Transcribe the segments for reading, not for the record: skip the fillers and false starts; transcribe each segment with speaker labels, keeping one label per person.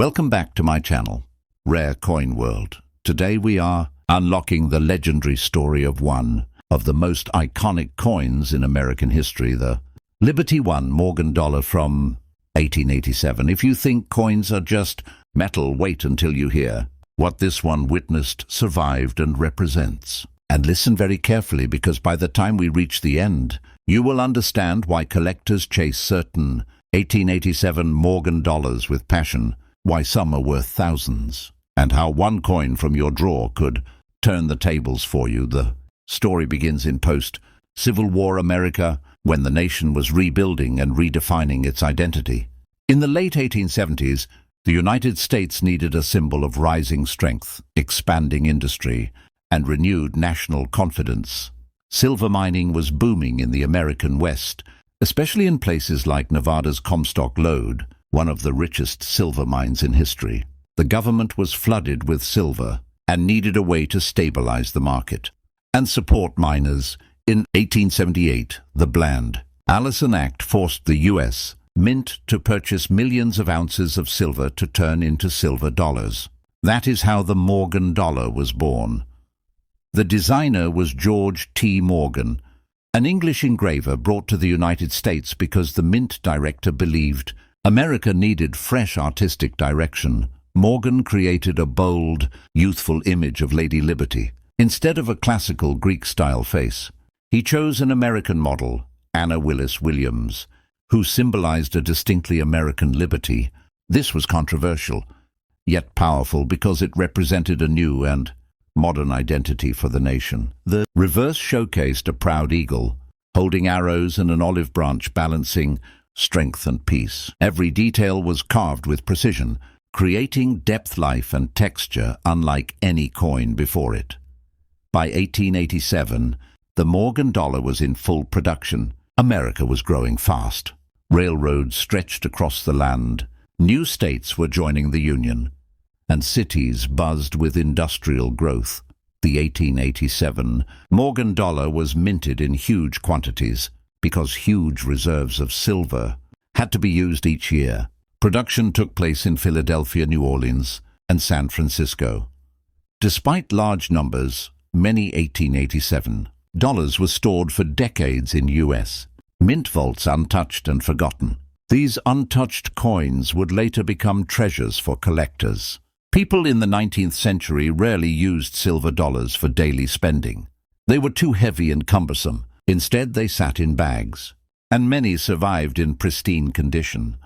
Speaker 1: Welcome back to my channel, Rare Coin World. Today we are unlocking the legendary story of one of the most iconic coins in American history, the Liberty I Morgan dollar from 1887. If you think coins are just metal, wait until you hear what this one witnessed, survived, and represents. And listen very carefully, because by the time we reach the end, you will understand why collectors chase certain 1887 Morgan dollars with passion, why some are worth thousands, and how one coin from your drawer could turn the tables for you. The story begins in post-Civil War America, when the nation was rebuilding and redefining its identity. In the late 1870s, the United States needed a symbol of rising strength, expanding industry, and renewed national confidence. Silver mining was booming in the American West, especially in places like Nevada's Comstock Lode, one of the richest silver mines in history. The government was flooded with silver and needed a way to stabilize the market and support miners. In 1878, the Bland Allison Act forced the U.S. Mint to purchase millions of ounces of silver to turn into silver dollars. That is how the Morgan dollar was born. The designer was George T. Morgan, an English engraver brought to the United States because the mint director believed America needed fresh artistic direction. Morgan created a bold, youthful image of Lady Liberty. Instead of a classical Greek-style face, he chose an American model, Anna Willis Williams, who symbolized a distinctly American liberty. This was controversial, yet powerful, because it represented a new and modern identity for the nation. The reverse showcased a proud eagle, holding arrows and an olive branch, balancing strength and peace. Every detail was carved with precision, creating depth, life, and texture unlike any coin before it. By 1887, the Morgan dollar was in full production. America was growing fast. Railroads stretched across the land. New states were joining the Union, and cities buzzed with industrial growth. The 1887 Morgan dollar was minted in huge quantities because huge reserves of silver had to be used each year. Production took place in Philadelphia, New Orleans, and San Francisco. Despite large numbers, many 1887 dollars were stored for decades in U.S. mint vaults, untouched and forgotten. These untouched coins would later become treasures for collectors. People in the 19th century rarely used silver dollars for daily spending. They were too heavy and cumbersome. Instead, they sat in bags, and many survived in pristine condition.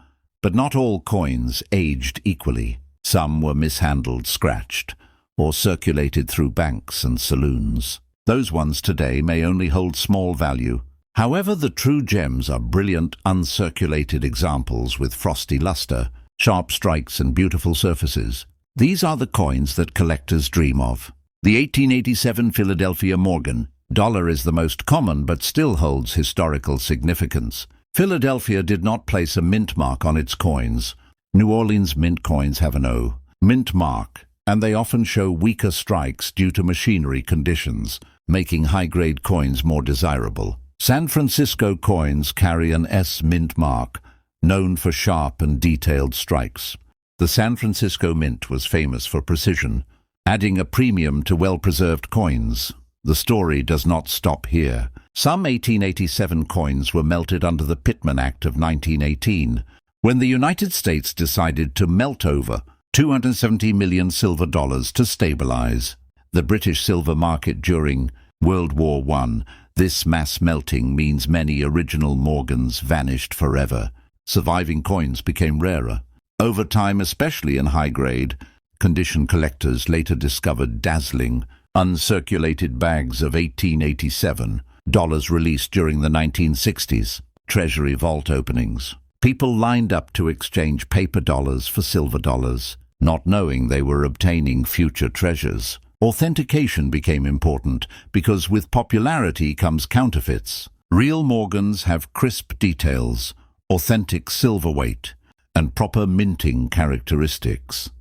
Speaker 1: But not all coins aged equally. Some were mishandled, scratched, or circulated through banks and saloons. Those ones today may only hold small value. However, the true gems are brilliant, uncirculated examples with frosty luster, sharp strikes, and beautiful surfaces. These are the coins that collectors dream of. The 1887 Philadelphia Morgan dollar is the most common, but still holds historical significance. Philadelphia did not place a mint mark on its coins. New Orleans mint coins have an O mint mark, and they often show weaker strikes due to machinery conditions, making high-grade coins more desirable. San Francisco coins carry an S mint mark, known for sharp and detailed strikes. The San Francisco Mint was famous for precision, adding a premium to well-preserved coins. The story does not stop here. Some 1887 coins were melted under the Pittman Act of 1918, when the United States decided to melt over 270 million silver dollars to stabilize the British silver market during World War I. This mass melting means many original Morgans vanished forever. Surviving coins became rarer. Over time, especially in high-grade condition, collectors later discovered dazzling, uncirculated bags of 1887 dollars released during the 1960s. Treasury vault openings. People lined up to exchange paper dollars for silver dollars, not knowing they were obtaining future treasures. Authentication became important because with popularity comes counterfeits. Real Morgans have crisp details, authentic silver weight, and proper minting characteristics.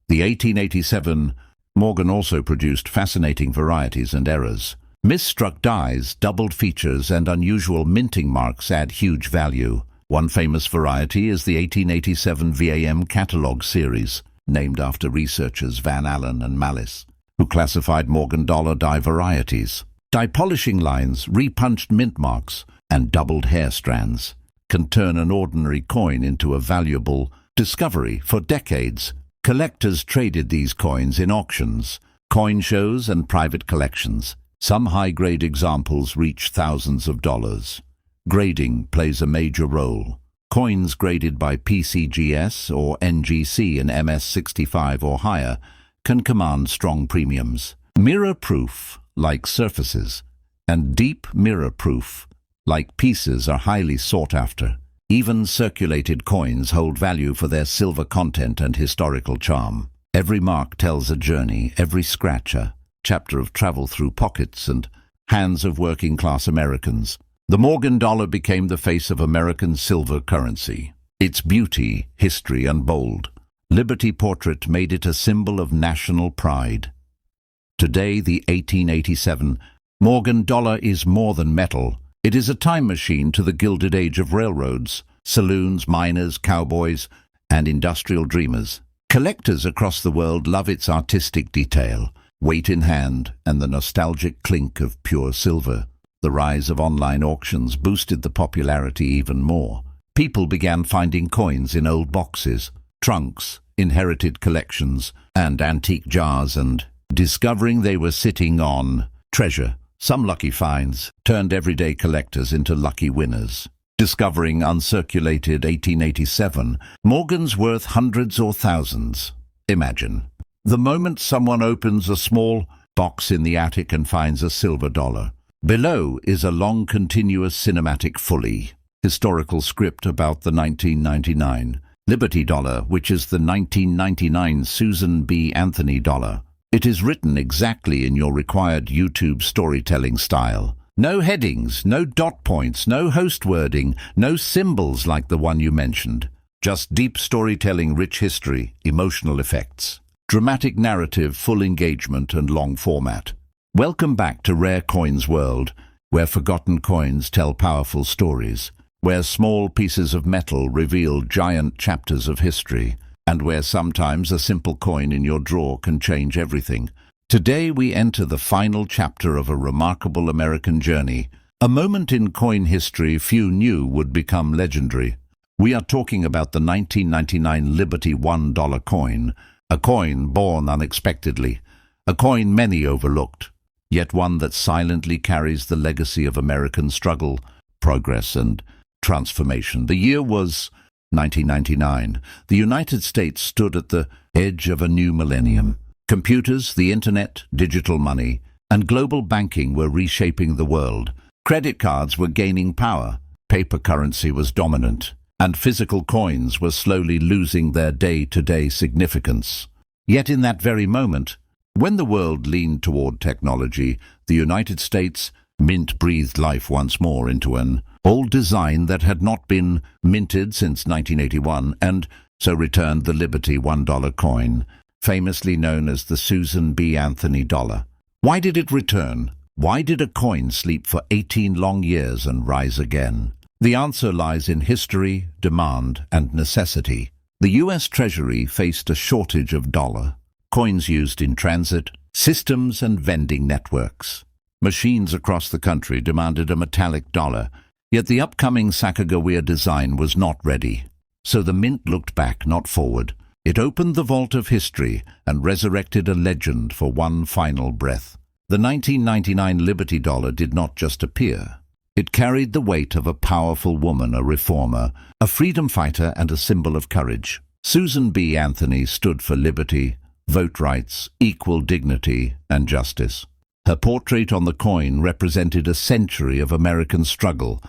Speaker 1: The 1887 Morgan also produced fascinating varieties and errors. Misstruck dies, doubled features, and unusual minting marks add huge value. One famous variety is the 1887 VAM catalog series, named after researchers Van Allen and Mallis, who classified Morgan dollar die varieties. Die polishing lines, repunched mint marks, and doubled hair strands can turn an ordinary coin into a valuable discovery. For decades, collectors traded these coins in auctions, coin shows, and private collections. Some high-grade examples reach thousands of dollars. Grading plays a major role. Coins graded by PCGS or NGC and MS65 or higher can command strong premiums. Mirror-proof, like surfaces, and deep mirror-proof, like pieces, are highly sought after. Even circulated coins hold value for their silver content and historical charm. Every mark tells a journey, every scratch a chapter of travel through pockets and hands of working-class Americans. The Morgan dollar became the face of American silver currency. Its beauty, history, and bold Liberty portrait made it a symbol of national pride. Today, the 1887 Morgan dollar is more than metal. It is a time machine to the Gilded Age of railroads, saloons, miners, cowboys, and industrial dreamers. Collectors across the world love its artistic detail, weight in hand, and the nostalgic clink of pure silver. The rise of online auctions boosted the popularity even more. People began finding coins in old boxes, trunks, inherited collections, and antique jars, and discovering they were sitting on treasure. Some lucky finds turned everyday collectors into lucky winners. Discovering uncirculated 1887 Morgan's worth hundreds or thousands. Imagine the moment someone opens a small box in the attic and finds a silver dollar. Below is a long continuous cinematic fully historical script about the 1999 Liberty dollar, which is the 1999 Susan B. Anthony dollar. It is written exactly in your required YouTube storytelling style. No headings, no dot points, no host wording, no symbols like the one you mentioned. Just deep storytelling, rich history, emotional effects, dramatic narrative, full engagement, and long format. Welcome back to Rare Coins World, where forgotten coins tell powerful stories, where small pieces of metal reveal giant chapters of history, and where sometimes a simple coin in your drawer can change everything. Today we enter the final chapter of a remarkable American journey, a moment in coin history few knew would become legendary. We are talking about the 1999 Liberty $1 coin, a coin born unexpectedly, a coin many overlooked, yet one that silently carries the legacy of American struggle, progress, and transformation. The year was 1999. The United States stood at the edge of a new millennium. Computers, the internet, digital money, and global banking were reshaping the world. Credit cards were gaining power, paper currency was dominant, and physical coins were slowly losing their day-to-day significance. Yet in that very moment, when the world leaned toward technology, the United States mint breathed life once more into an old design that had not been minted since 1981, and so returned the Liberty $1 coin, famously known as the Susan B. Anthony dollar. Why did it return? Why did a coin sleep for 18 long years and rise again? The answer lies in history, demand, and necessity. The U.S. Treasury faced a shortage of dollar, coins used in transit, systems, and vending networks. Machines across the country demanded a metallic dollar, yet the upcoming Sacagawea design was not ready. So the mint looked back, not forward. It opened the vault of history and resurrected a legend for one final breath. The 1999 Liberty dollar did not just appear. It carried the weight of a powerful woman, a reformer, a freedom fighter, and a symbol of courage. Susan B. Anthony stood for liberty, vote rights, equal dignity, and justice. Her portrait on the coin represented a century of American struggle,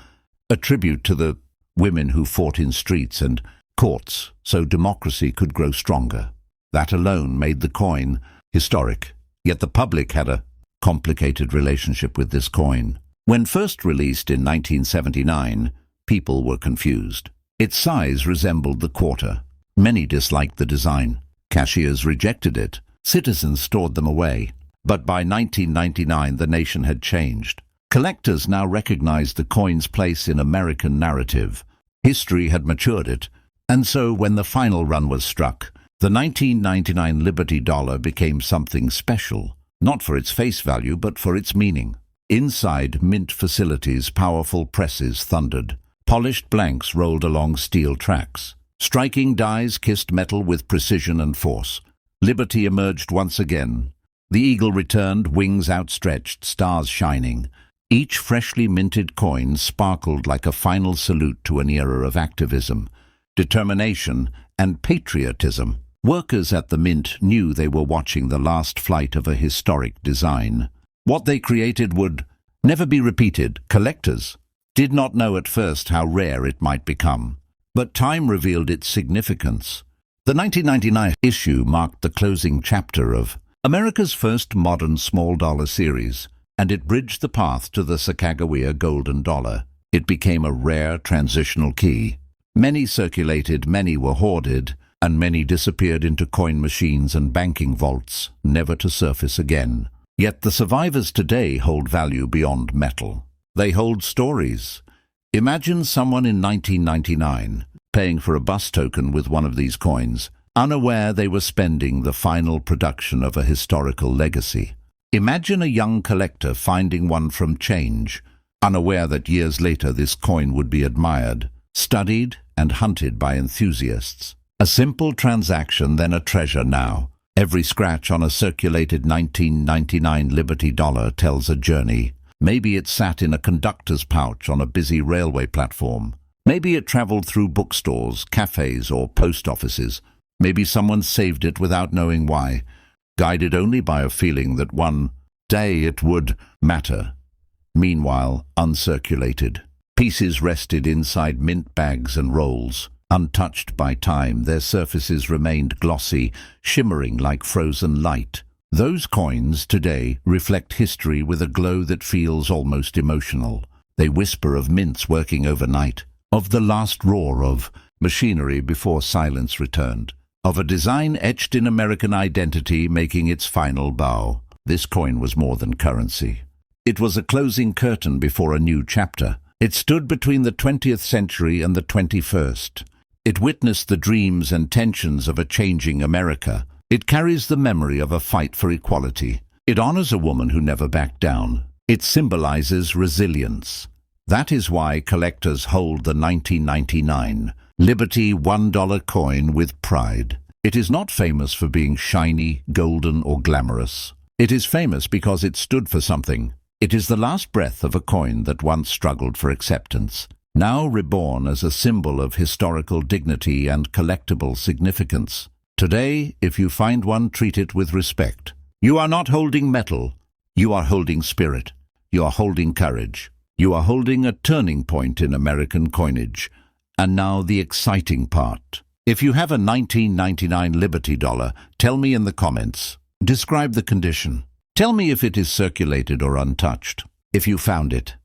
Speaker 1: a tribute to the women who fought in streets and courts so democracy could grow stronger. That alone made the coin historic, yet the public had a complicated relationship with this coin. When first released in 1979, people were confused. Its size resembled the quarter. Many disliked the design. Cashiers rejected it. Citizens stored them away. But by 1999, the nation had changed. Collectors now recognized the coin's place in American narrative. History had matured it, and so when the final run was struck, the 1999 Liberty Dollar became something special, not for its face value but for its meaning. Inside mint facilities, powerful presses thundered. Polished blanks rolled along steel tracks. Striking dies kissed metal with precision and force. Liberty emerged once again. The eagle returned, wings outstretched, stars shining. Each freshly minted coin sparkled like a final salute to an era of activism, determination, and patriotism. Workers at the mint knew they were watching the last flight of a historic design. What they created would never be repeated. Collectors did not know at first how rare it might become, but time revealed its significance. The 1999 issue marked the closing chapter of America's first modern small dollar series, and it bridged the path to the Sacagawea golden dollar. It became a rare transitional key. Many circulated, many were hoarded, and many disappeared into coin machines and banking vaults, never to surface again. Yet the survivors today hold value beyond metal. They hold stories. Imagine someone in 1999 paying for a bus token with one of these coins, unaware they were spending the final production of a historical legacy. Imagine a young collector finding one from change, unaware that years later this coin would be admired, studied, and hunted by enthusiasts. A simple transaction, then a treasure now. Every scratch on a circulated 1999 Liberty Dollar tells a journey. Maybe it sat in a conductor's pouch on a busy railway platform. Maybe it traveled through bookstores, cafes, or post offices. Maybe someone saved it without knowing why, guided only by a feeling that one day it would matter. Meanwhile, uncirculated. Pieces rested inside mint bags and rolls. Untouched by time, their surfaces remained glossy, shimmering like frozen light. Those coins today reflect history with a glow that feels almost emotional. They whisper of mints working overnight, of the last roar of machinery before silence returned, of a design etched in American identity making its final bow. This coin was more than currency. It was a closing curtain before a new chapter. It stood between the 20th century and the 21st. It witnessed the dreams and tensions of a changing America. It carries the memory of a fight for equality. It honors a woman who never backed down. It symbolizes resilience. That is why collectors hold the 1999 Liberty $1 coin with pride. It is not famous for being shiny, golden, or glamorous. It is famous because it stood for something. It is the last breath of a coin that once struggled for acceptance, now reborn as a symbol of historical dignity and collectible significance. Today, if you find one, treat it with respect. You are not holding metal. You are holding spirit. You are holding courage. You are holding a turning point in American coinage. And now the exciting part. If you have a 1999 Liberty Dollar, tell me in the comments. Describe the condition. Tell me if it is circulated or untouched. If you found it,